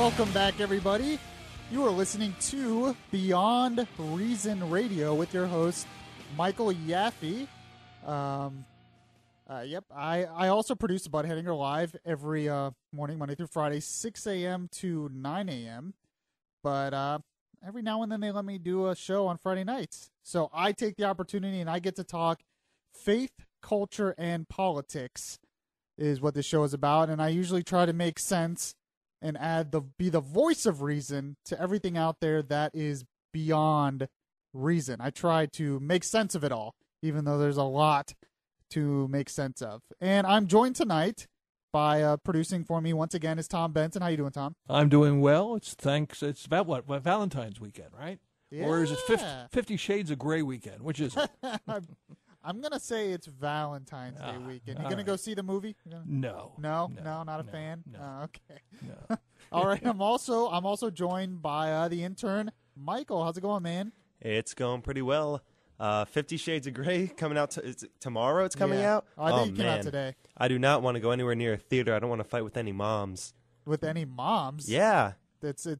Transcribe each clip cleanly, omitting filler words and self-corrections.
Welcome back, everybody. You are listening to Beyond Reason Radio with your host, Michael Yaffee. Yep, I also produce the Buttheadinger Live every morning, Monday through Friday, 6 a.m. to 9 a.m. But every now and then they let me do a show on Friday nights. So I take the opportunity and I get to talk faith, culture, and politics is what this show is about. And I usually try to make sense and be the voice of reason to everything out there that is beyond reason. I try to make sense of it all, even though there's a lot to make sense of. And I'm joined tonight by producing for me once again is Tom Benson. How you doing, Tom? I'm doing well. It's about what Valentine's weekend, right? Yeah. Or is it 50 Shades of Grey weekend? Which is it? I'm going to say it's Valentine's Day weekend. You going to go see the movie? No. No, not a fan? No. Okay. No. All right. I'm also joined by the intern, Michael. How's it going, man? It's going pretty well. 50 Shades of Grey coming out tomorrow. It's coming out. Oh, I think it came out today. I do not want to go anywhere near a theater. I don't want to fight with any moms. With any moms? Yeah. It's a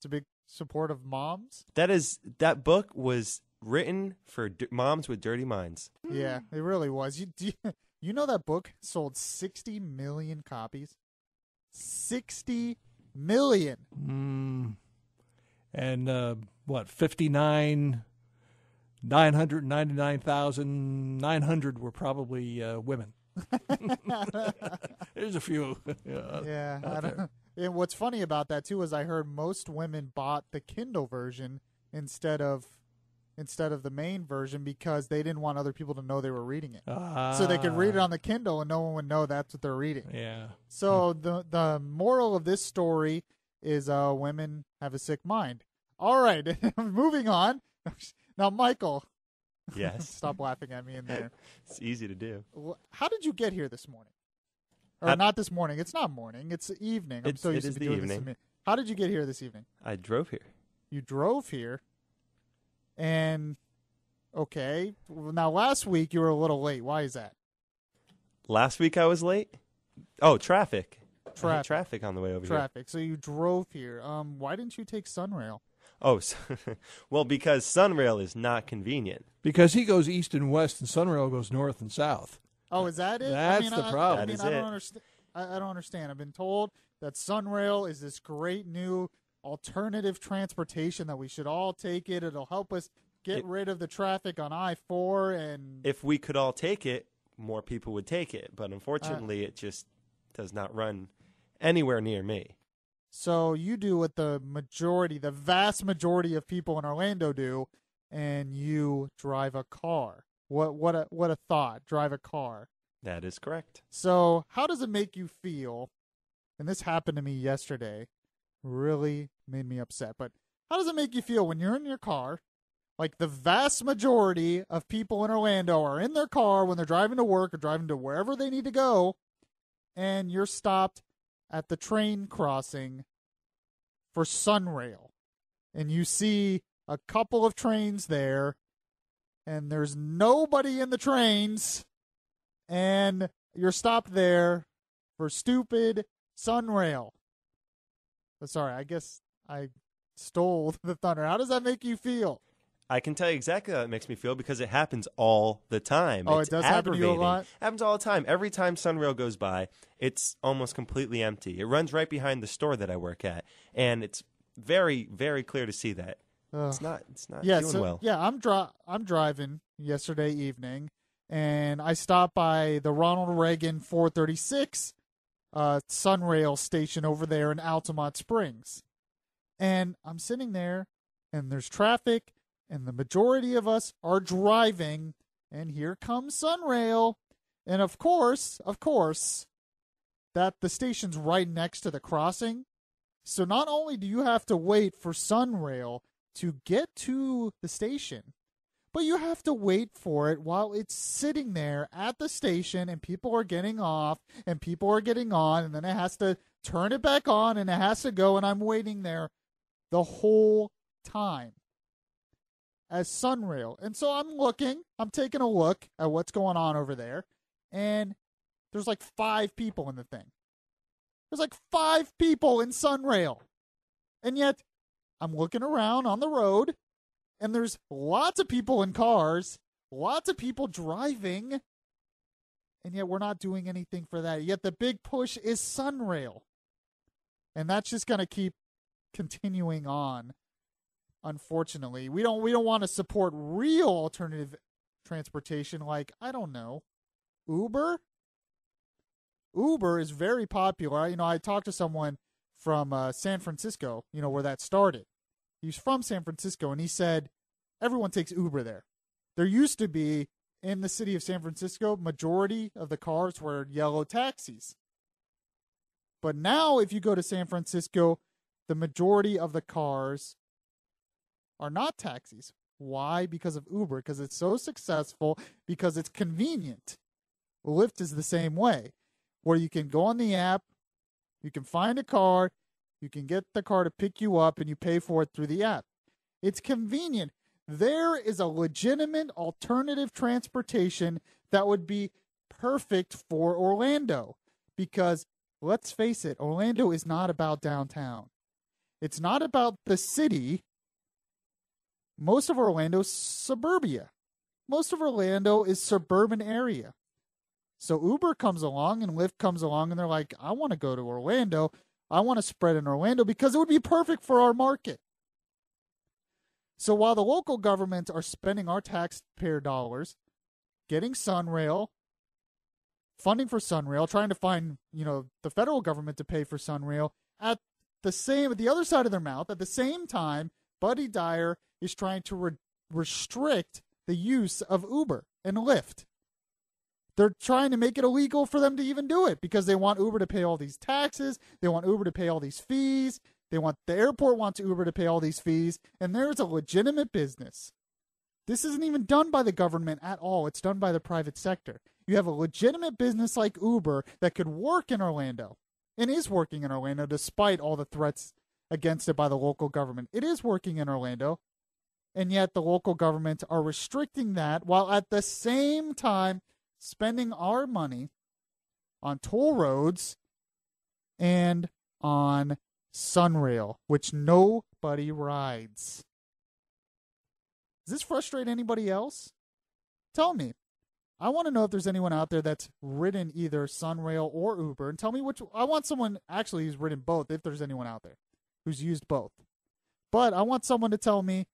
big support of moms. That book was written for moms with dirty minds. Yeah, it really was. You know that book sold 60 million copies? 60 million. And what? 999,900 were probably women. There's a few. Yeah. And what's funny about that too is I heard most women bought the Kindle version instead of the main version because they didn't want other people to know they were reading it. So they could read it on the Kindle and no one would know that's what they're reading. Yeah. So the moral of this story is women have a sick mind. All right, moving on. Now, Michael. Yes. Stop laughing at me in there. It's easy to do. How did you get here this morning? Or not this morning. It's not morning. It's evening. I'm so used to doing this. How did you get here this evening? I drove here. You drove here? And, okay. Well, now, last week you were a little late. Why is that? Last week I was late? Oh, traffic. Traffic on the way over here. So you drove here. Why didn't you take Sunrail? Oh, well, because Sunrail is not convenient. Because he goes east and west, and Sunrail goes north and south. Oh, is that it? That's the problem. I don't understand. I don't understand. I've been told that Sunrail is this great new alternative transportation that we should all take it. It'll help us get rid of the traffic on I-4. And if we could all take it, more people would take it. But unfortunately, it just does not run anywhere near me. So you do what the vast majority of people in Orlando do, and you drive a car. What a thought! Drive a car. That is correct. So how does it make you feel? And this happened to me yesterday. Really made me upset. But how does it make you feel when you're in your car? Like the vast majority of people in Orlando are in their car when they're driving to work or driving to wherever they need to go, and you're stopped at the train crossing for Sunrail. And you see a couple of trains there, and there's nobody in the trains, and you're stopped there for stupid Sunrail. Sorry, I guess I stole the thunder. How does that make you feel? I can tell you exactly how it makes me feel because it happens all the time. Oh, it does happen to you a lot? It happens all the time. Every time Sunrail goes by, it's almost completely empty. It runs right behind the store that I work at, and it's very, very clear to see that. It's not doing well. Yeah, I'm driving yesterday evening, and I stopped by the Ronald Reagan 436 Sunrail station over there in Altamont Springs. And I'm sitting there, and there's traffic, and the majority of us are driving, and here comes Sunrail. And of course, that the station's right next to the crossing. So not only do you have to wait for Sunrail to get to the station, but you have to wait for it while it's sitting there at the station, and people are getting off, and people are getting on, and then it has to turn it back on, and it has to go, and I'm waiting there the whole time as Sunrail. And so I'm taking a look at what's going on over there, and there's like 5 people in the thing. There's like 5 people in Sunrail. And yet, I'm looking around on the road, and there's lots of people in cars, lots of people driving, and yet we're not doing anything for that. Yet the big push is Sunrail. And that's just going to keep continuing on, unfortunately. We don't want to support real alternative transportation like, I don't know, Uber? Uber is very popular. You know, I talked to someone from San Francisco, you know, where that started. He's from San Francisco, and he said everyone takes Uber there. There used to be, in the city of San Francisco, majority of the cars were yellow taxis. But now, if you go to San Francisco, the majority of the cars are not taxis. Why? Because of Uber, because it's so successful, because it's convenient. Lyft is the same way, where you can go on the app, you can find a car, you can get the car to pick you up, and you pay for it through the app. It's convenient. There is a legitimate alternative transportation that would be perfect for Orlando, because let's face it, Orlando is not about downtown. It's not about the city. Most of Orlando's suburbia. Most of Orlando is suburban area. So Uber comes along and Lyft comes along, and they're like, I want to go to Orlando. I want to spread in Orlando because it would be perfect for our market. So while the local governments are spending our taxpayer dollars, getting Sunrail, funding for Sunrail, trying to find, you know, the federal government to pay for Sunrail, at the other side of their mouth, at the same time, Buddy Dyer is trying to restrict the use of Uber and Lyft. They're trying to make it illegal for them to even do it because they want Uber to pay all these taxes. They want Uber to pay all these fees. The airport wants Uber to pay all these fees. And there's a legitimate business. This isn't even done by the government at all. It's done by the private sector. You have a legitimate business like Uber that could work in Orlando and is working in Orlando despite all the threats against it by the local government. It is working in Orlando. And yet the local governments are restricting that while at the same time spending our money on toll roads and on Sunrail, which nobody rides. Does this frustrate anybody else? Tell me. I want to know if there's anyone out there that's ridden either Sunrail or Uber, and tell me which. I want someone actually who's ridden both, if there's anyone out there who's used both. But I want someone to tell me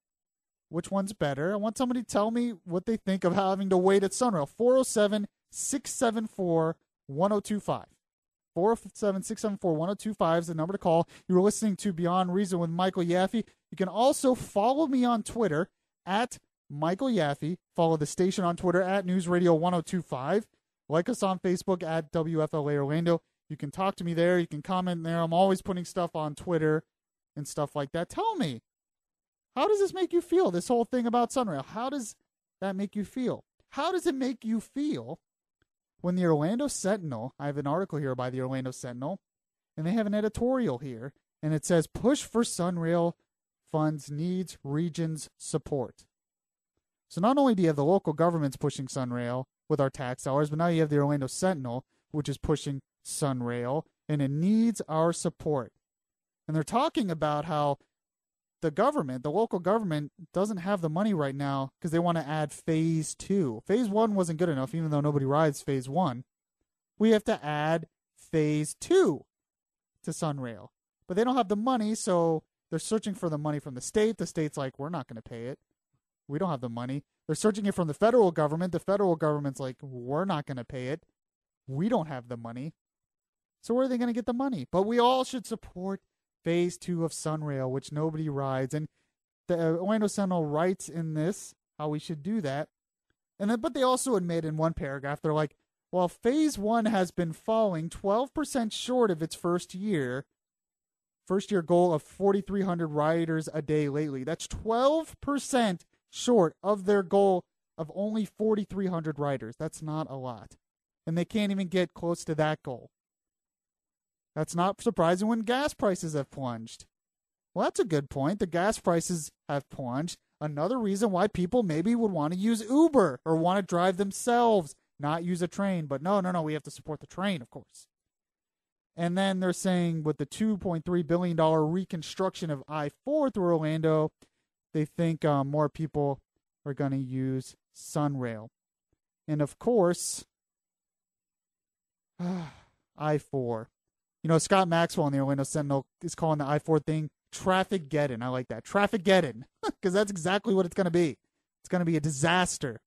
which one's better. I want somebody to tell me what they think of having to wait at Sunrail. 407-674-1025. 407-674-1025 is the number to call. You were listening to Beyond Reason with Michael Yaffee. You can also follow me on Twitter at Michael Yaffee. Follow the station on Twitter at News Radio 1025. Like us on Facebook at WFLA Orlando. You can talk to me there. You can comment there. I'm always putting stuff on Twitter and stuff like that. Tell me, how does this make you feel, this whole thing about Sunrail? How does that make you feel? How does it make you feel when the Orlando Sentinel, I have an article here by the Orlando Sentinel, and they have an editorial here, and it says, push for Sunrail funds needs regions support. So not only do you have the local governments pushing Sunrail with our tax dollars, but now you have the Orlando Sentinel, which is pushing Sunrail, and it needs our support. And they're talking about how the government, the local government, doesn't have the money right now because they want to add Phase 2. Phase 1 wasn't good enough, even though nobody rides Phase 1. We have to add Phase 2 to Sunrail. But they don't have the money, so they're searching for the money from the state. The state's like, we're not going to pay it. We don't have the money. They're searching it from the federal government. The federal government's like, we're not going to pay it. We don't have the money. So where are they going to get the money? But we all should support Phase 2 of Sunrail, which nobody rides. And the Orlando Sentinel writes in this how we should do that. And then, but they also admit in one paragraph, they're like, well, Phase 1 has been falling 12% short of its first year goal of 4,300 riders a day lately. That's 12% short of their goal of only 4,300 riders. That's not a lot. And they can't even get close to that goal. That's not surprising when gas prices have plunged. Well, that's a good point. The gas prices have plunged. Another reason why people maybe would want to use Uber or want to drive themselves, not use a train. But no, we have to support the train, of course. And then they're saying with the $2.3 billion reconstruction of I-4 through Orlando, they think more people are going to use Sunrail. And of course, I-4. You know, Scott Maxwell in the Orlando Sentinel is calling the I-4 thing Traffic-geddon. I like that. Traffic-geddon. Because that's exactly what it's going to be. It's going to be a disaster.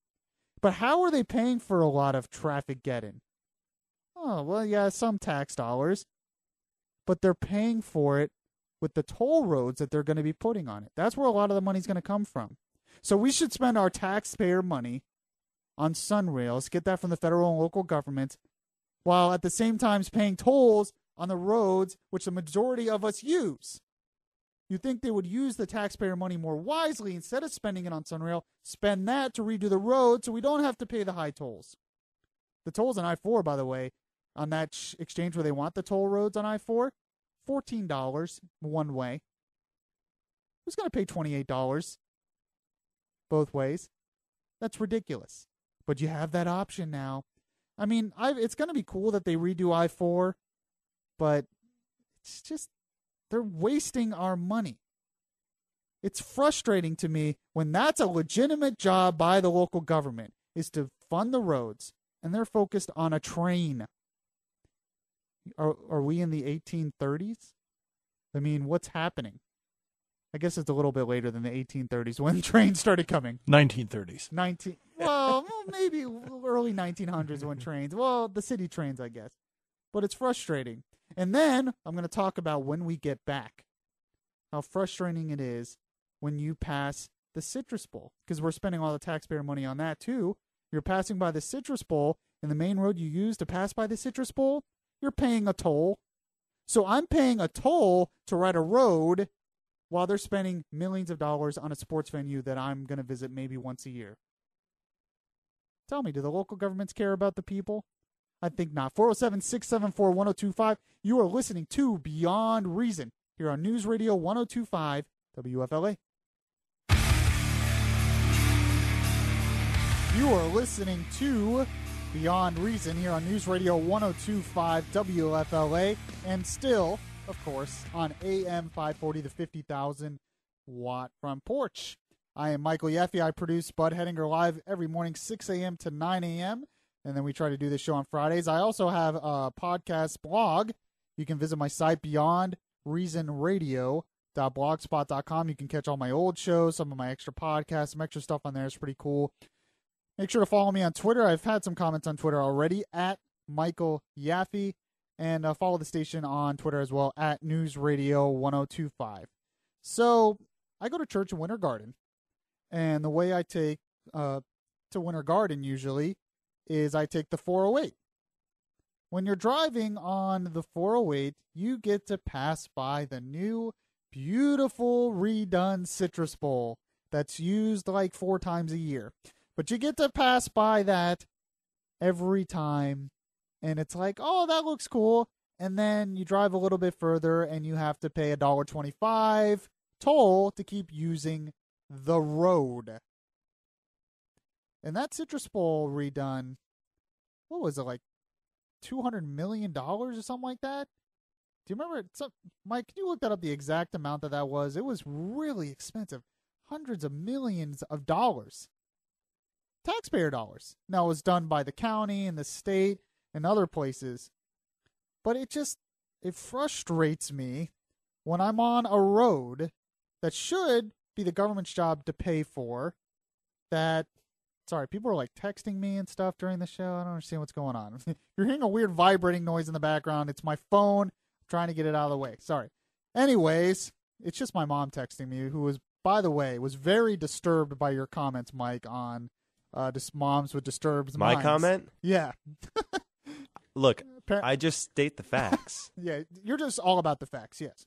But how are they paying for a lot of Traffic-geddon? Oh, well, yeah, some tax dollars. But they're paying for it with the toll roads that they're going to be putting on it. That's where a lot of the money's going to come from. So we should spend our taxpayer money on Sunrails, get that from the federal and local governments, while at the same time paying tolls on the roads which the majority of us use. You'd think they would use the taxpayer money more wisely instead of spending it on Sunrail, spend that to redo the road so we don't have to pay the high tolls. The tolls on I-4, by the way, on that exchange where they want the toll roads on I-4, $14 one way. Who's going to pay $28 both ways? That's ridiculous. But you have that option now. I mean, it's going to be cool that they redo I-4, but it's just, they're wasting our money. It's frustrating to me when that's a legitimate job by the local government, is to fund the roads, and they're focused on a train. Are we in the 1830s? I mean, what's happening? I guess it's a little bit later than the 1830s when trains started coming. 1930s. Well, maybe early 1900s when trains. Well, the city trains, I guess. But it's frustrating. And then I'm going to talk about when we get back. How frustrating it is when you pass the Citrus Bowl. Because we're spending all the taxpayer money on that, too. You're passing by the Citrus Bowl, and the main road you use to pass by the Citrus Bowl, you're paying a toll. So I'm paying a toll to ride a road while they're spending millions of dollars on a sports venue that I'm going to visit maybe once a year. Tell me, do the local governments care about the people? I think not. 407-674-1025. You are listening to Beyond Reason here on News Radio 102.5 WFLA. You are listening to Beyond Reason here on News Radio 102.5 WFLA, and still, of course, on AM 540, the 50,000 watt front porch. I am Michael Yaffee. I produce Bud Hedinger Live every morning, 6 a.m. to 9 a.m., and then we try to do this show on Fridays. I also have a podcast blog. You can visit my site, beyondreasonradio.blogspot.com. You can catch all my old shows, some of my extra podcasts, some extra stuff on there. It's pretty cool. Make sure to follow me on Twitter. I've had some comments on Twitter already, at Michael Yaffee. And follow the station on Twitter as well, at News Radio 1025. So I go to church in Winter Garden. And the way I take to Winter Garden usually is I take the 408. When you're driving on the 408, you get to pass by the new, beautiful, redone Citrus Bowl that's used like 4 times a year. But you get to pass by that every time, and it's like, oh, that looks cool. And then you drive a little bit further, and you have to pay $1.25 toll to keep using the road. And that Citrus Bowl redone, what was it, like $200 million or something like that? Do you remember? Mike, can you look that up, the exact amount that was? It was really expensive. Hundreds of millions of dollars. Taxpayer dollars. Now, it was done by the county and the state and other places. But it frustrates me when I'm on a road that should be the government's job to pay for. Sorry, people are like texting me and stuff during the show. I don't understand what's going on. You're hearing a weird vibrating noise in the background. It's my phone. I'm trying to get it out of the way. Sorry. Anyways, it's just my mom texting me, who was, by the way, was very disturbed by your comments, Mike, on moms with disturbed minds. My comment? Yeah. Look, I just state the facts. Yeah, you're just all about the facts, yes.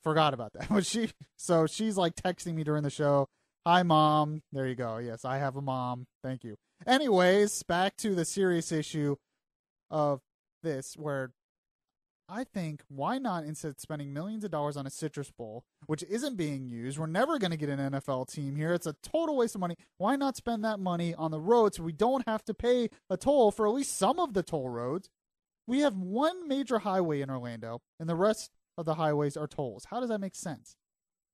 Forgot about that. So she's like texting me during the show. Hi, Mom. There you go. Yes, I have a mom. Thank you. Anyways, back to the serious issue of this, where I think, why not, instead of spending millions of dollars on a Citrus Bowl, which isn't being used, we're never going to get an NFL team here. It's a total waste of money. Why not spend that money on the road so we don't have to pay a toll for at least some of the toll roads? We have one major highway in Orlando, and the rest of the highways are tolls. How does that make sense?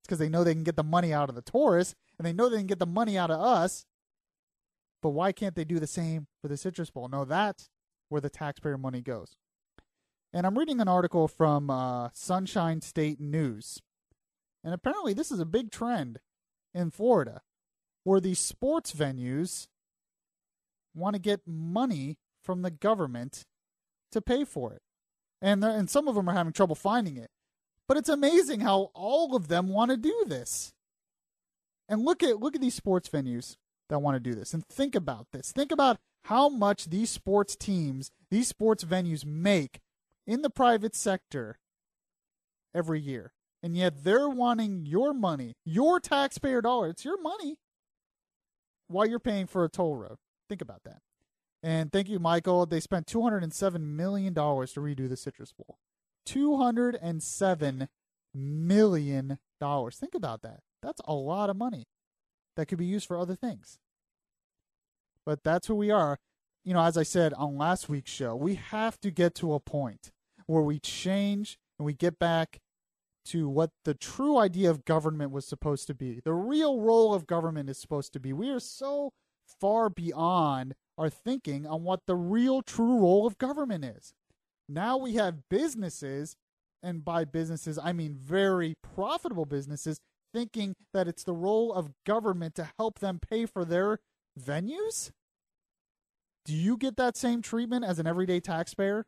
It's because they know they can get the money out of the tourists, and they know they can get the money out of us. But why can't they do the same for the Citrus Bowl? No, that's where the taxpayer money goes. And I'm reading an article from Sunshine State News. And apparently this is a big trend in Florida, where these sports venues want to get money from the government to pay for it. And some of them are having trouble finding it. But it's amazing how all of them want to do this. And look at these sports venues that want to do this. And think about this. Think about how much these sports teams, these sports venues make in the private sector every year. And yet they're wanting your money, your taxpayer dollar. It's your money while you're paying for a toll road. Think about that. And thank you, Michael. They spent $207 million to redo the Citrus Bowl. $207 million. Think about that. That's a lot of money that could be used for other things. But that's who we are. You know, as I said on last week's show, we have to get to a point where we change and we get back to what the true idea of government was supposed to be. The real role of government is supposed to be. We are so far beyond our thinking on what the real true role of government is. Now we have businesses, and by businesses I mean very profitable businesses, thinking that it's the role of government to help them pay for their venues? Do you get that same treatment as an everyday taxpayer?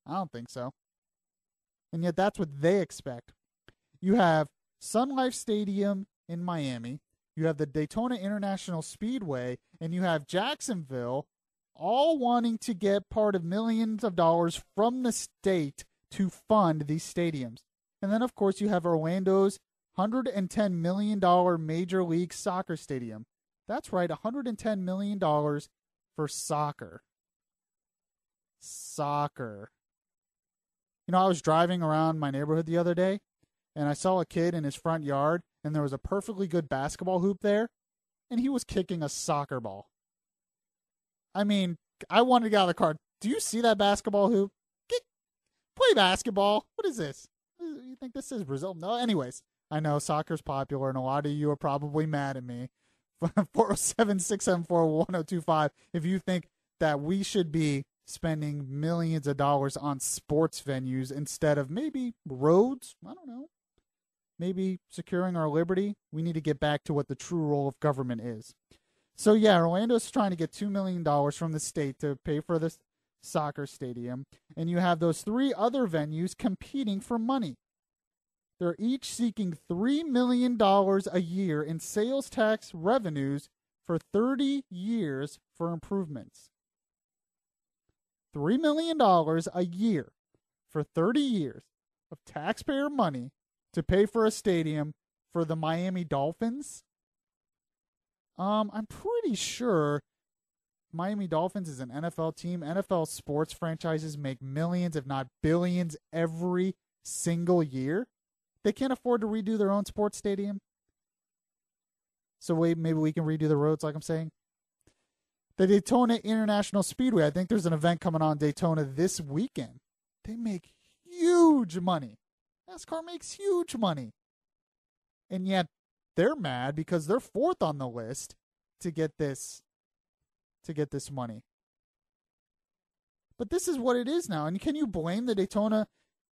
I don't think so. And yet that's what they expect. You have Sun Life Stadium in Miami, you have the Daytona International Speedway, and you have Jacksonville, all wanting to get part of millions of dollars from the state to fund these stadiums. And then, of course, you have Orlando's $110 million Major League Soccer Stadium. That's right, $110 million for soccer. Soccer. You know, I was driving around my neighborhood the other day, and I saw a kid in his front yard, and there was a perfectly good basketball hoop there, and he was kicking a soccer ball. I mean, I wanted to get out of the car. Do you see that basketball hoop? Play basketball. What is this? You think this is Brazil? No, anyways. I know soccer's popular, and a lot of you are probably mad at me. 407-674-1025 if you think that we should be spending millions of dollars on sports venues instead of maybe roads. I don't know. Maybe securing our liberty. We need to get back to what the true role of government is. So, yeah, Orlando's trying to get $2 million from the state to pay for this soccer stadium. And you have those three other venues competing for money. They're each seeking $3 million a year in sales tax revenues for 30 years for improvements. $3 million a year for 30 years of taxpayer money to pay for a stadium for the Miami Dolphins. I'm pretty sure Miami Dolphins is an NFL team. NFL sports franchises make millions, if not billions, every single year. They can't afford to redo their own sports stadium. So maybe we can redo the roads, like I'm saying. The Daytona International Speedway, I think there's an event coming on Daytona this weekend. They make huge money. NASCAR makes huge money. And yet they're mad because they're fourth on the list to get this money. But this is what it is now. And can you blame the Daytona?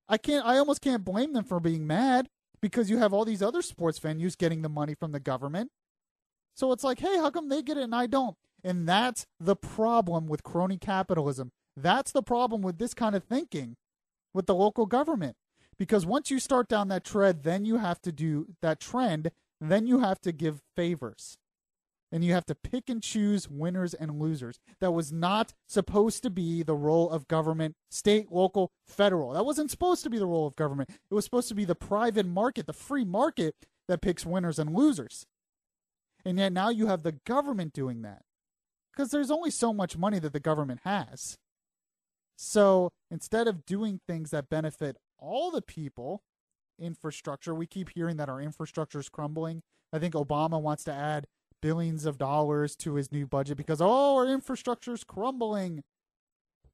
I almost can't blame them for being mad because you have all these other sports venues getting the money from the government. So it's like, hey, how come they get it and I don't? And that's the problem with crony capitalism. That's the problem with this kind of thinking with the local government. Because once you start down that trend, then you have to give favors. And you have to pick and choose winners and losers. That was not supposed to be the role of government, state, local, federal. That wasn't supposed to be the role of government. It was supposed to be the private market, the free market that picks winners and losers. And yet now you have the government doing that. Because there's only so much money that the government has. So instead of doing things that benefit all the people, infrastructure, we keep hearing that our infrastructure is crumbling. I think Obama wants to add billions of dollars to his new budget because, our infrastructure is crumbling.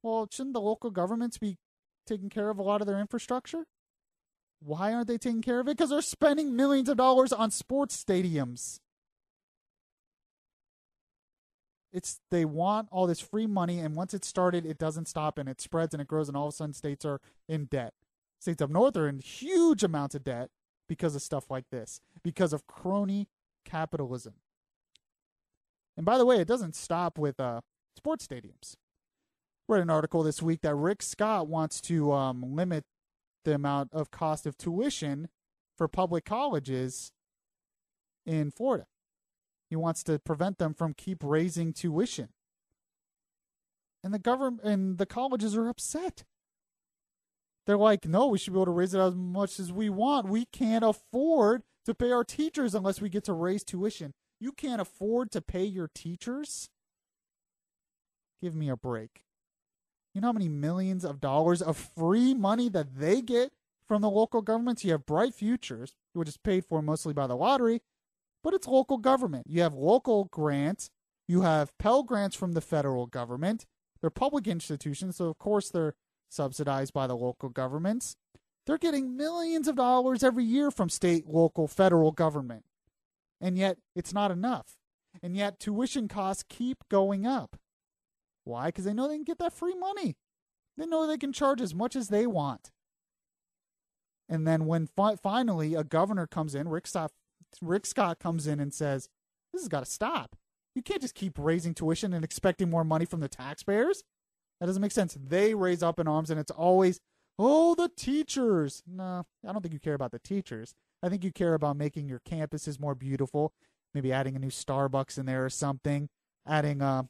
Well, shouldn't the local governments be taking care of a lot of their infrastructure? Why aren't they taking care of it? Because they're spending millions of dollars on sports stadiums. They want all this free money, and once it's started, it doesn't stop, and it spreads and it grows, and all of a sudden states are in debt. States up north are in huge amounts of debt because of stuff like this, because of crony capitalism. And by the way, it doesn't stop with sports stadiums. Read an article this week that Rick Scott wants to limit the amount of cost of tuition for public colleges in Florida. He wants to prevent them from keep raising tuition. And the government and the colleges are upset. They're like, no, we should be able to raise it as much as we want. We can't afford to pay our teachers unless we get to raise tuition. You can't afford to pay your teachers? Give me a break. You know how many millions of dollars of free money that they get from the local governments? You have Bright Futures, which is paid for mostly by the lottery, but it's local government. You have local grants. You have Pell Grants from the federal government. They're public institutions, so of course they're subsidized by the local governments. They're getting millions of dollars every year from state, local, federal government. And yet it's not enough. And yet tuition costs keep going up. Why? Because they know they can get that free money. They know they can charge as much as they want. And then when finally a governor comes in, Rick Scott comes in and says, this has got to stop. You can't just keep raising tuition and expecting more money from the taxpayers. That doesn't make sense. They raise up in arms, and it's always, oh, the teachers. No, I don't think you care about the teachers. I think you care about making your campuses more beautiful, maybe adding a new Starbucks in there or something, adding a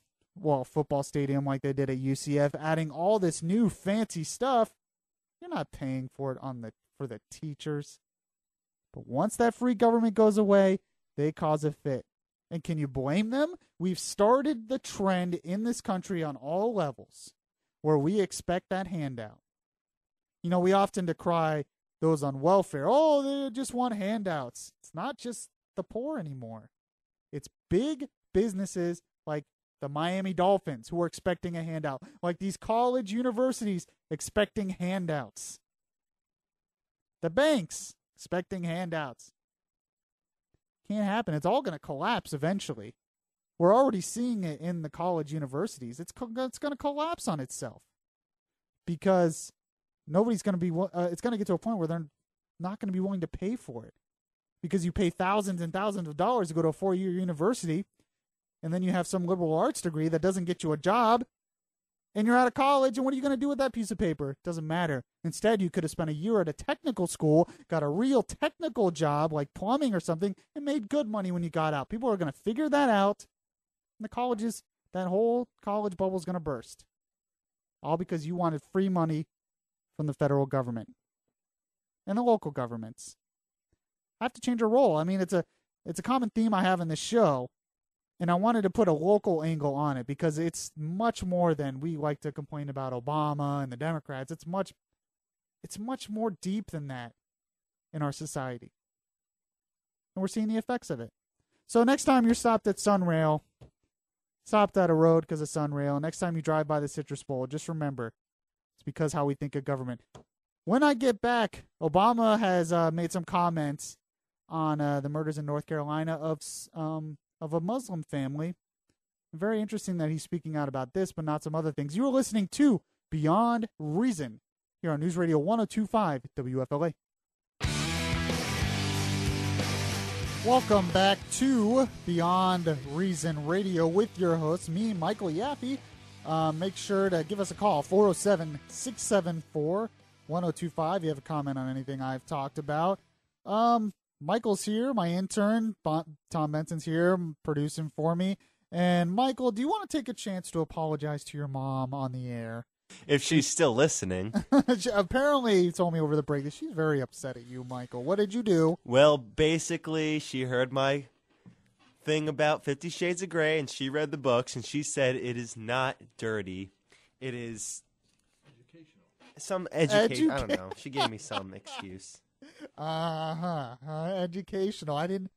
football stadium like they did at UCF, adding all this new fancy stuff. You're not paying for it for the teachers. But once that free government goes away, they cause a fit. And can you blame them? We've started the trend in this country on all levels where we expect that handout. You know, we often decry those on welfare. Oh, they just want handouts. It's not just the poor anymore. It's big businesses like the Miami Dolphins who are expecting a handout, like these college universities expecting handouts. The banks expecting handouts. Can't happen. It's all going to collapse eventually. We're already seeing it in the college universities. It's going to collapse on itself because nobody's going to be. It's going to get to a point where they're not going to be willing to pay for it because you pay thousands and thousands of dollars to go to a 4-year university, and then you have some liberal arts degree that doesn't get you a job, and you're out of college, and what are you going to do with that piece of paper? It doesn't matter. Instead, you could have spent a year at a technical school, got a real technical job like plumbing or something, and made good money when you got out. People are going to figure that out, and the colleges, that whole college bubble is going to burst. All because you wanted free money from the federal government and the local governments. I have to change our role. I mean, it's a common theme I have in this show. And I wanted to put a local angle on it because it's much more than we like to complain about Obama and the Democrats. It's much more deep than that in our society. And we're seeing the effects of it. So next time you're stopped at Sunrail, stopped at a road because of Sunrail, next time you drive by the Citrus Bowl, just remember, it's because how we think of government. When I get back, Obama has made some comments on the murders in North Carolina of a Muslim family. Very interesting that he's speaking out about this, but not some other things. You are listening to Beyond Reason here on News Radio 102.5 WFLA. Welcome back to Beyond Reason Radio with your host, me, Michael Yaffee. Make sure to give us a call, 407-674-1025. If you have a comment on anything I've talked about. Michael's here, my intern. Tom Benson's here, producing for me. And Michael, do you want to take a chance to apologize to your mom on the air? If she's still listening. She apparently told me over the break that she's very upset at you, Michael. What did you do? Well, basically, she heard my thing about 50 Shades of Grey, and she read the books, and she said it is not dirty. It is some education. I don't know. She gave me some excuse. Educational. I didn't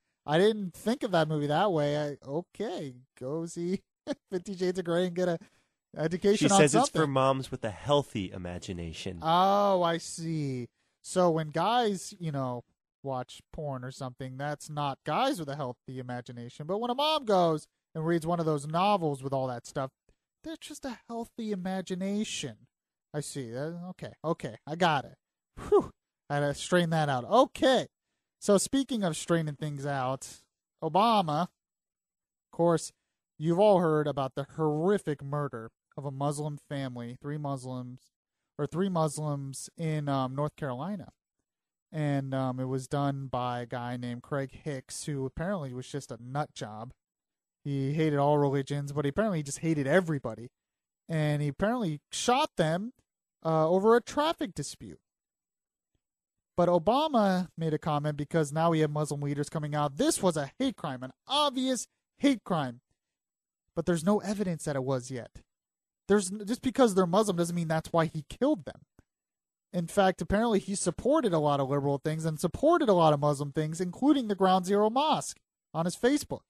think of that movie that way. Okay, go see 50 Shades of Grey and get Education She on says something. it's for moms with a healthy imagination. Oh, I see. So when guys, watch porn or something, that's not guys with a healthy imagination. But when a mom goes and reads one of those novels with all that stuff, they're just a healthy imagination. I see. Okay, I got it. Whew. I had to straighten that out. Okay. So speaking of straightening things out, Obama, of course, you've all heard about the horrific murder of a Muslim family, three Muslims in North Carolina. And it was done by a guy named Craig Hicks, who apparently was just a nut job. He hated all religions, but he just hated everybody. And he apparently shot them over a traffic dispute. But Obama made a comment because now we have Muslim leaders coming out. This was a hate crime, an obvious hate crime. But there's no evidence that it was yet. Just because they're Muslim doesn't mean that's why he killed them. In fact, apparently he supported a lot of liberal things and supported a lot of Muslim things, including the Ground Zero Mosque on his Facebook.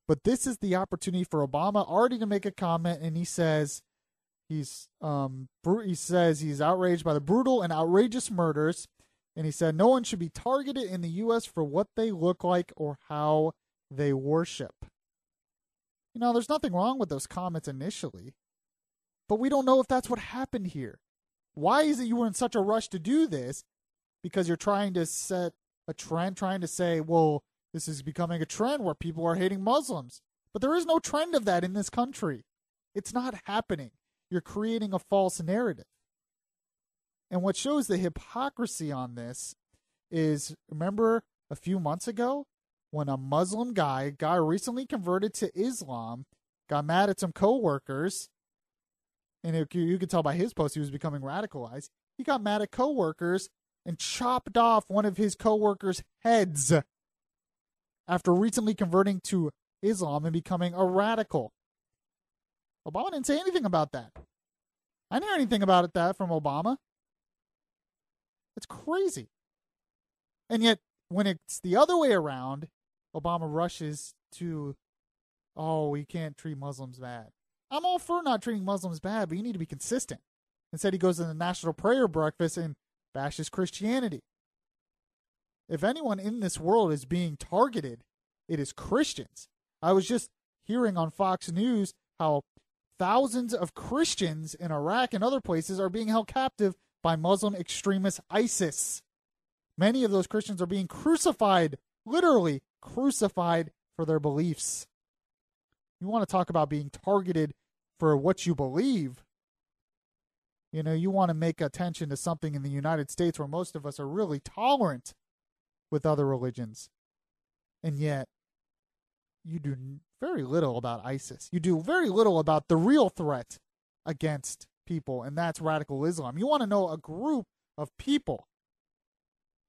But this is the opportunity for Obama already to make a comment, and he says he's outraged by the brutal and outrageous murders, and he said no one should be targeted in the U.S. for what they look like or how they worship. There's nothing wrong with those comments initially, but we don't know if that's what happened here. Why is it you were in such a rush to do this? Because you're trying to set a trend, trying to say, well, this is becoming a trend where people are hating Muslims. But there is no trend of that in this country. It's not happening. You're creating a false narrative. And what shows the hypocrisy on this is, remember a few months ago when a Muslim guy recently converted to Islam, got mad at some coworkers, and you could tell by his post he was becoming radicalized. He got mad at coworkers and chopped off one of his coworkers' heads after recently converting to Islam and becoming a radical. Obama didn't say anything about that. I didn't hear anything about that from Obama. It's crazy. And yet, when it's the other way around, Obama rushes to, oh, we can't treat Muslims bad. I'm all for not treating Muslims bad, but you need to be consistent. Instead, he goes to the National Prayer Breakfast and bashes Christianity. If anyone in this world is being targeted, it is Christians. I was just hearing on Fox News how thousands of Christians in Iraq and other places are being held captive by Muslim extremist ISIS. Many of those Christians are being crucified, literally crucified for their beliefs. You want to talk about being targeted for what you believe. You want to make attention to something in the United States where most of us are really tolerant with other religions. And yet, you do very little about ISIS. You do very little about the real threat against people, and that's radical Islam. You want to know a group of people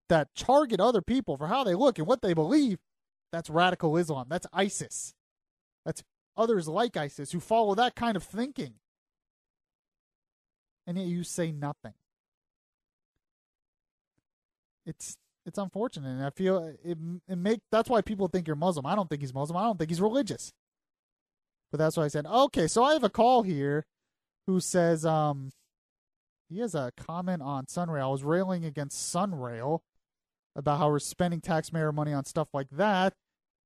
that target other people for how they look and what they believe. That's radical Islam. That's ISIS. That's others like ISIS who follow that kind of thinking. And yet you say nothing. It's unfortunate, and I feel that's why people think you're Muslim. I don't think he's Muslim. I don't think he's religious. But that's why I said, okay, so I have a call here who says he has a comment on Sunrail. I was railing against Sunrail about how we're spending taxpayer money on stuff like that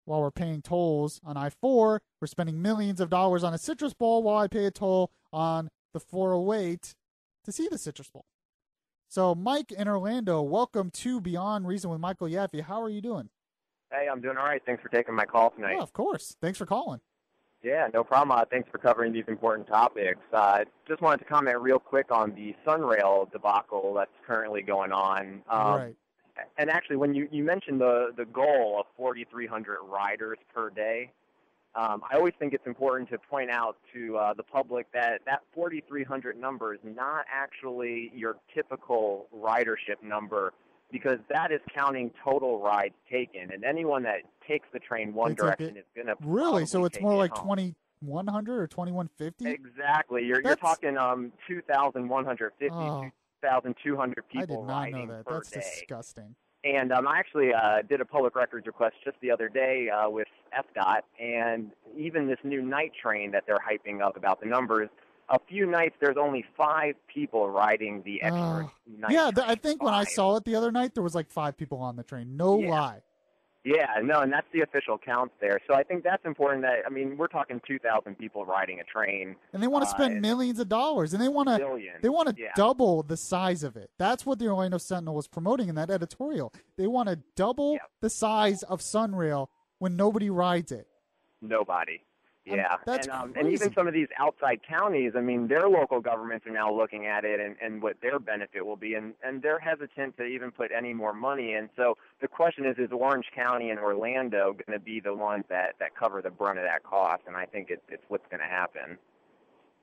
while we're paying tolls on I-4. We're spending millions of dollars on a Citrus Bowl while I pay a toll on the 408 to see the Citrus Bowl. So, Mike in Orlando, welcome to Beyond Reason with Michael Yaffee. How are you doing? Hey, I'm doing all right. Thanks for taking my call tonight. Oh, of course. Thanks for calling. Yeah, no problem. Thanks for covering these important topics. Just wanted to comment real quick on the Sunrail debacle that's currently going on. Right. And actually, when you mentioned the goal of 4,300 riders per day, I always think it's important to point out to the public that 4,300 number is not actually your typical ridership number, because that is counting total rides taken. And anyone that takes the train one direction is going to really. So it's more like home. 2,100 or 2,150. Exactly. You're talking 2,150 to 2,200 people I did not riding know that. per That's day. disgusting. And I actually did a public records request just the other day with FDOT, and even this new night train that they're hyping up about the numbers, a few nights there's only 5 people riding the extra night yeah, train. I think when I 5. saw it the other night, there was like 5 people on the train. No lie. Yeah, no, and that's the official count there. So I think that's important that, I mean, we're talking 2,000 people riding a train. And they want to spend millions of dollars, and they want to double the size of it. That's what the Orlando Sentinel was promoting in that editorial. They want to double the size of Sunrail when nobody rides it. Nobody. Yeah, that's and even some of these outside counties, I mean, their local governments are now looking at it and what their benefit will be, and they're hesitant to even put any more money in. So the question is Orange County and Orlando going to be the ones that cover the brunt of that cost? And I think it's what's going to happen.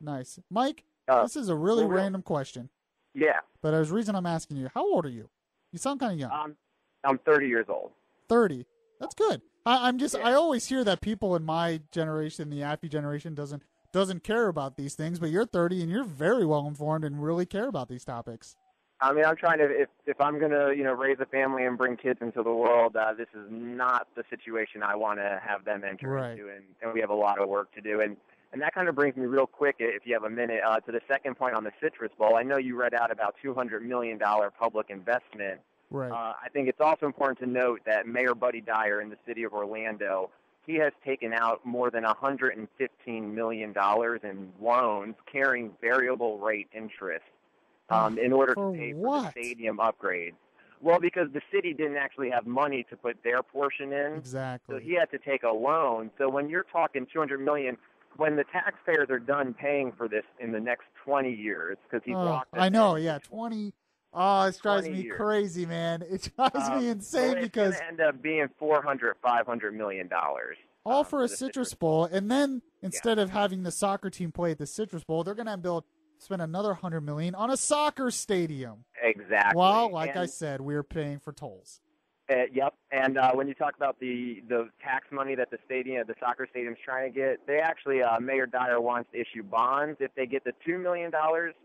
Nice. Mike, this is a really random question. Yeah. But there's a reason I'm asking you. How old are you? You sound kind of young. I'm 30 years old. 30. That's good. I always hear that people in my generation, the Yaffee generation, doesn't care about these things, but you're 30 and you're very well informed and really care about these topics. I mean, I'm trying to, if I'm going to, raise a family and bring kids into the world, this is not the situation I want to have them enter into, and we have a lot of work to do. And that kind of brings me real quick, if you have a minute, to the second point on the Citrus Bowl. I know you read out about $200 million public investment. Right. I think it's also important to note that Mayor Buddy Dyer in the city of Orlando, he has taken out more than $115 million in loans carrying variable rate interest in order to pay for the stadium upgrades. Well, because the city didn't actually have money to put their portion in. Exactly. So he had to take a loan. So when you're talking $200 million, when the taxpayers are done paying for this in the next 20 years, because he's locked it. I know, 20. Oh, it drives me crazy, man. It drives me insane because it's going to end up being $400-500 million. All for a Citrus Bowl, and then instead of having the soccer team play at the Citrus Bowl, they're going to spend another $100 million on a soccer stadium. Exactly. Well, like I said, we're paying for tolls. Yep. And when you talk about the tax money that the soccer stadium's trying to get, they actually, Mayor Dyer wants to issue bonds. If they get the $2 million,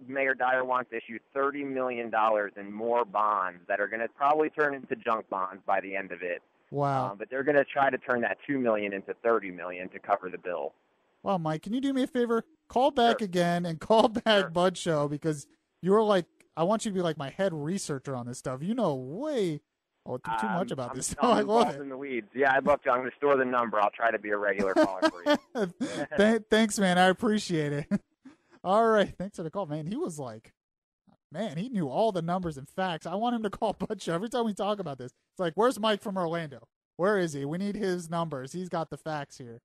Mayor Dyer wants to issue $30 million in more bonds that are going to probably turn into junk bonds by the end of it. Wow. But they're going to try to turn that $2 million into $30 million to cover the bill. Well, Mike, can you do me a favor? Call back again and call back Bud Show, because you're like, I want you to be like my head researcher on this stuff. You know way too much about this stuff. I love it. In the weeds. Yeah, I'd love to. I'm going to store the number. I'll try to be a regular caller for you. Thanks, man. I appreciate it. All right. Thanks for the call, man. He was like, man, he knew all the numbers and facts. I want him to call Bud Show every time we talk about this. It's like, where's Mike from Orlando? Where is he? We need his numbers. He's got the facts here.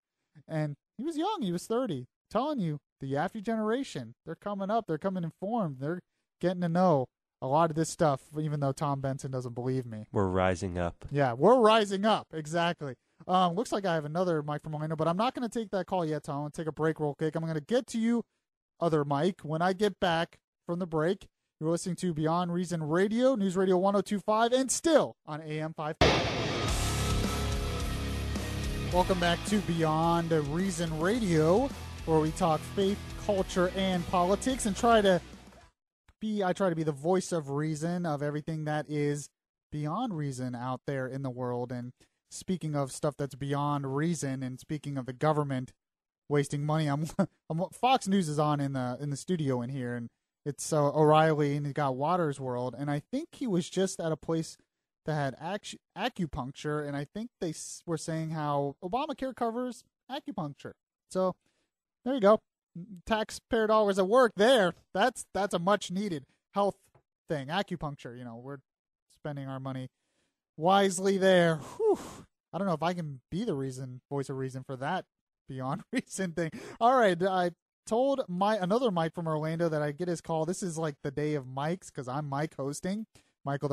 And he was young. He was 30. I'm telling you, the Yaffee generation, they're coming up. They're coming informed. They're getting to know a lot of this stuff, even though Tom Benson doesn't believe me. We're rising up. Yeah, we're rising up. Exactly. Looks like I have another Mike from Orlando, but I'm not going to take that call yet, Tom. I'm going to take a break real quick. I'm going to get to you, other Mike, when I get back from the break. You're listening to Beyond Reason Radio, News Radio 102.5, and still on AM 550. Welcome back to Beyond Reason Radio, where we talk faith, culture, and politics, and I try to be the voice of reason of everything that is beyond reason out there in the world. And speaking of stuff that's beyond reason, and speaking of the government wasting money, Fox News is on in the studio in here, and it's O'Reilly, and he's got Waters World, and I think he was just at a place that had acupuncture, and I think they were saying how Obamacare covers acupuncture. So there you go. Taxpayer dollars at work there. That's a much needed health thing. Acupuncture, we're spending our money wisely there. Whew. I don't know if I can be the voice of reason for that beyond reason thing. All right, I told another Mike from Orlando that I get his call. This is like the day of Mike's, because I'm Mike hosting. Michael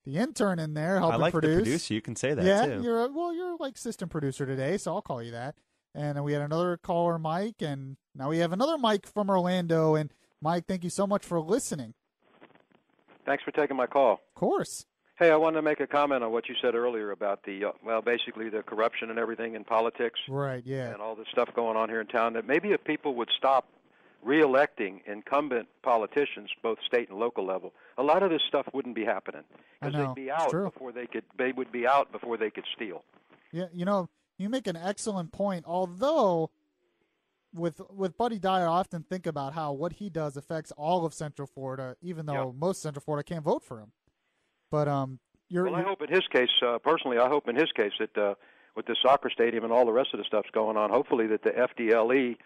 the intern in there helping produce. I like produce. the producer. You can say that too. You're like assistant producer today, so I'll call you that. And we had another caller, Mike, and now we have another Mike from Orlando. And, Mike, thank you so much for listening. Thanks for taking my call. Of course. Hey, I wanted to make a comment on what you said earlier about basically the corruption and everything in politics. Right, yeah. And all this stuff going on here in town, that maybe if people would stop re-electing incumbent politicians, both state and local level, a lot of this stuff wouldn't be happening because they'd be out before they could. They would be out before they could steal. Yeah, you make an excellent point. Although, with Buddy Dyer, I often think about how what he does affects all of Central Florida, even though most Central Florida can't vote for him. But I hope in his case, personally, I hope in his case that with the soccer stadium and all the rest of the stuff's going on, hopefully that the FDLE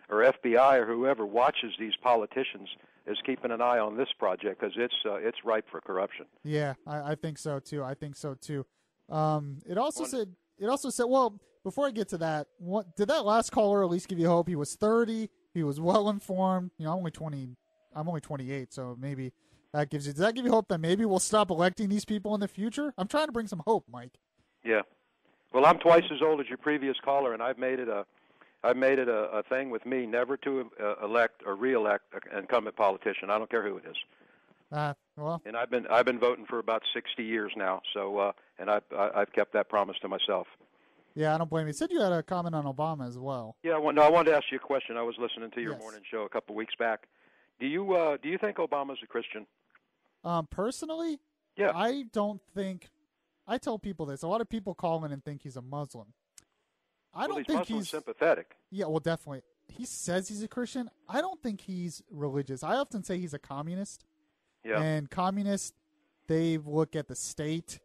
or FBI or whoever watches these politicians is keeping an eye on this project because it's ripe for corruption. Yeah, I think so too. It also said. Well, before I get to that, did that last caller at least give you hope? He was 30. He was well informed. I'm only 20. I'm only 28, so maybe that gives you. Does that give you hope that maybe we'll stop electing these people in the future? I'm trying to bring some hope, Mike. Yeah. Well, I'm twice as old as your previous caller, and I've made it a thing with me never to elect or re-elect an incumbent politician. I don't care who it is. Well, and I've been voting for about 60 years now. So, and I've kept that promise to myself. Yeah, I don't blame you. You said you had a comment on Obama as well. Yeah, I wanted to ask you a question. I was listening to your morning show a couple of weeks back. Do you think Obama's a Christian? Personally, yeah, I don't think. I tell people this. A lot of people call in and think he's a Muslim. I don't think he's sympathetic. Yeah, well, definitely. He says he's a Christian. I don't think he's religious. I often say he's a communist. Yeah. And communists, they look at the state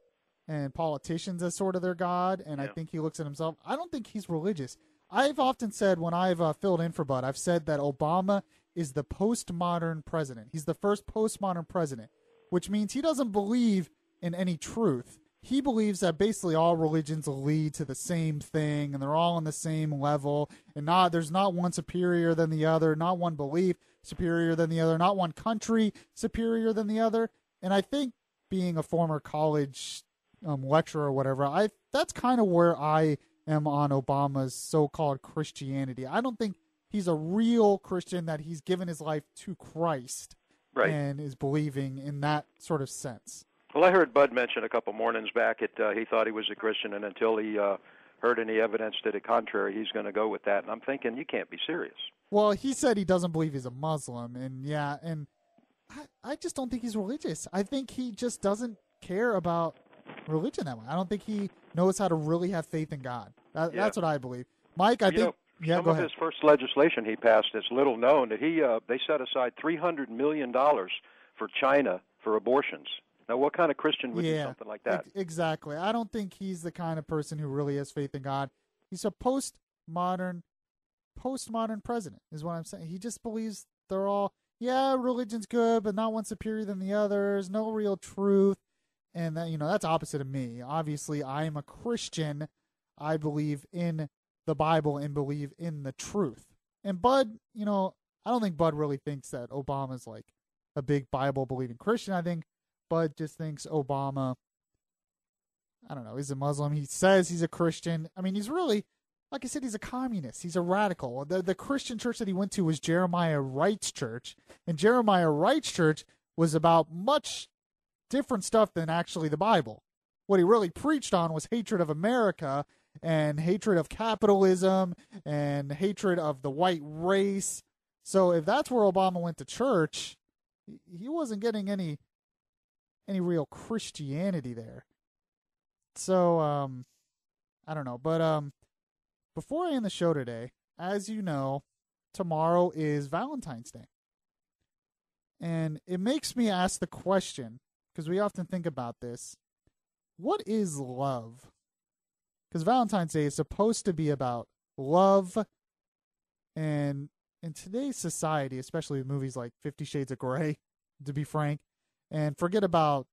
and politicians as sort of their god, and I think he looks at himself. I don't think he's religious. I've often said when I've filled in for Bud, I've said that Obama is the postmodern president. He's the first postmodern president, which means he doesn't believe in any truth. He believes that basically all religions lead to the same thing, and they're all on the same level, and there's not one superior than the other, not one belief superior than the other, not one country superior than the other. And I think being a former college lecturer or whatever, that's kind of where I am on Obama's so-called Christianity. I don't think he's a real Christian, that he's given his life to Christ and is believing in that sort of sense. Well, I heard Bud mention a couple mornings back he thought he was a Christian, and until he heard any evidence to the contrary, he's going to go with that. And I'm thinking, you can't be serious. Well, he said he doesn't believe he's a Muslim, and I just don't think he's religious. I think he just doesn't care about religion that way. I don't think he knows how to really have faith in God. That's what I believe. Mike, I think... Some of his first legislation he passed is little known, that they set aside $300 million for China for abortions. Now, what kind of Christian would do something like that? Exactly. I don't think he's the kind of person who really has faith in God. He's a postmodern president, is what I'm saying. He just believes they're all, religion's good, but not one superior than the others, no real truth. And that, that's opposite of me. Obviously, I am a Christian. I believe in the Bible and believe in the truth. And Bud, I don't think Bud really thinks that Obama's like a big Bible-believing Christian. I think Bud just thinks Obama, I don't know, is a Muslim. He says he's a Christian. I mean, he's really, like I said, he's a communist. He's a radical. The Christian church that he went to was Jeremiah Wright's church. And Jeremiah Wright's church was about much different stuff than actually the Bible. What he really preached on was hatred of America and hatred of capitalism and hatred of the white race. So if that's where Obama went to church, he wasn't getting any real Christianity there. So, I don't know. But before I end the show today, as you know, tomorrow is Valentine's Day. And it makes me ask the question, because we often think about this, what is love? Because Valentine's Day is supposed to be about love. And in today's society, especially with movies like 50 Shades of Grey, to be frank, and forget about,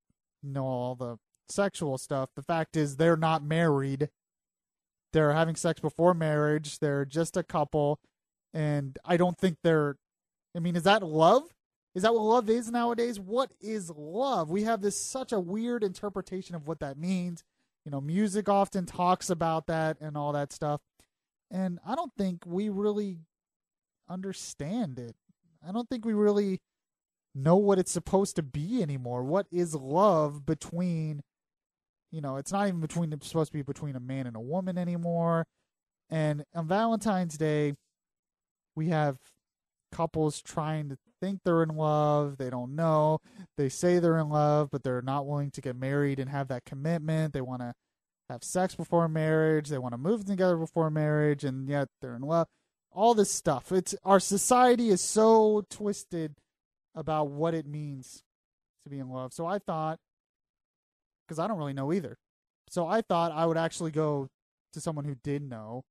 all the sexual stuff. The fact is they're not married. They're having sex before marriage. They're just a couple. And I don't think is that love? Is that what love is nowadays? What is love? We have such a weird interpretation of what that means. Music often talks about that and all that stuff. And I don't think we really understand it. I don't think we really know what it's supposed to be anymore. What is love between, it's not even supposed to be between a man and a woman anymore. And on Valentine's Day, we have couples trying to think they're in love. They don't know. They say they're in love, but they're not willing to get married and have that commitment. They want to have sex before marriage. They want to move together before marriage, and yet they're in love. All this stuff. Our society is so twisted about what it means to be in love. So I thought, because I don't really know either, so I thought I would actually go to someone who did know,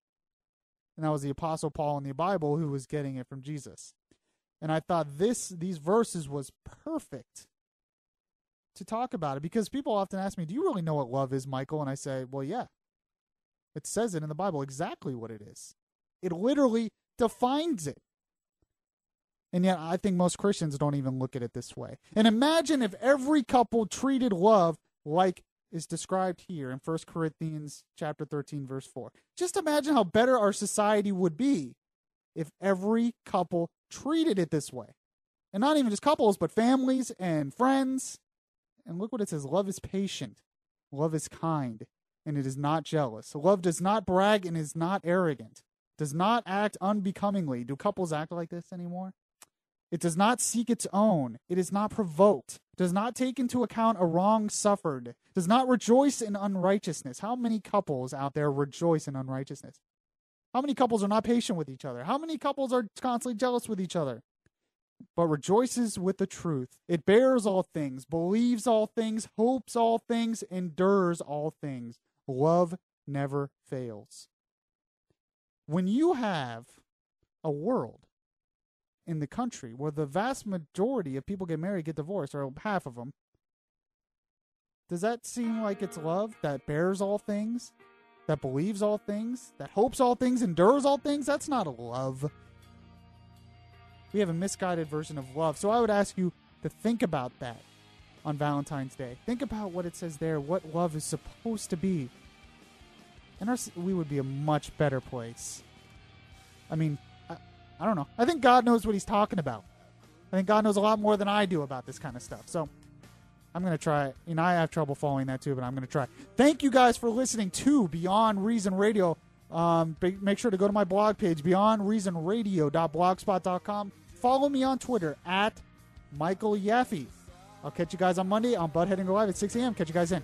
and that was the Apostle Paul in the Bible, who was getting it from Jesus. And I thought these verses was perfect to talk about it, because people often ask me, do you really know what love is, Michael? And I say, well, yeah. It says it in the Bible exactly what it is. It literally defines it. And yet I think most Christians don't even look at it this way. And imagine if every couple treated love like is described here in 1 Corinthians chapter 13, verse 4. Just imagine how better our society would be if every couple treated it this way. And not even just couples, but families and friends. And look what it says. Love is patient. Love is kind. And it is not jealous. Love does not brag and is not arrogant. Does not act unbecomingly. Do couples act like this anymore? It does not seek its own. It is not provoked. Does not take into account a wrong suffered. Does not rejoice in unrighteousness. How many couples out there rejoice in unrighteousness? How many couples are not patient with each other? How many couples are constantly jealous with each other? But rejoices with the truth. It bears all things, believes all things, hopes all things, endures all things. Love never fails. When you have a world in the country where the vast majority of people get married, get divorced, or half of them, does that seem like it's love that bears all things, that believes all things, that hopes all things, endures all things? That's not a love. We have a misguided version of love. So I would ask you to think about that on Valentine's Day. Think about what it says there, what love is supposed to be. And we would be a much better place. I mean, I don't know. I think God knows what he's talking about. I think God knows a lot more than I do about this kind of stuff. So I'm going to try. I have trouble following that too, but I'm going to try. Thank you guys for listening to Beyond Reason Radio. Make sure to go to my blog page, beyondreasonradio.blogspot.com. Follow me on Twitter at Michael Yaffee. I'll catch you guys on Monday on Butthead and Go Live at 6 a.m. Catch you guys then.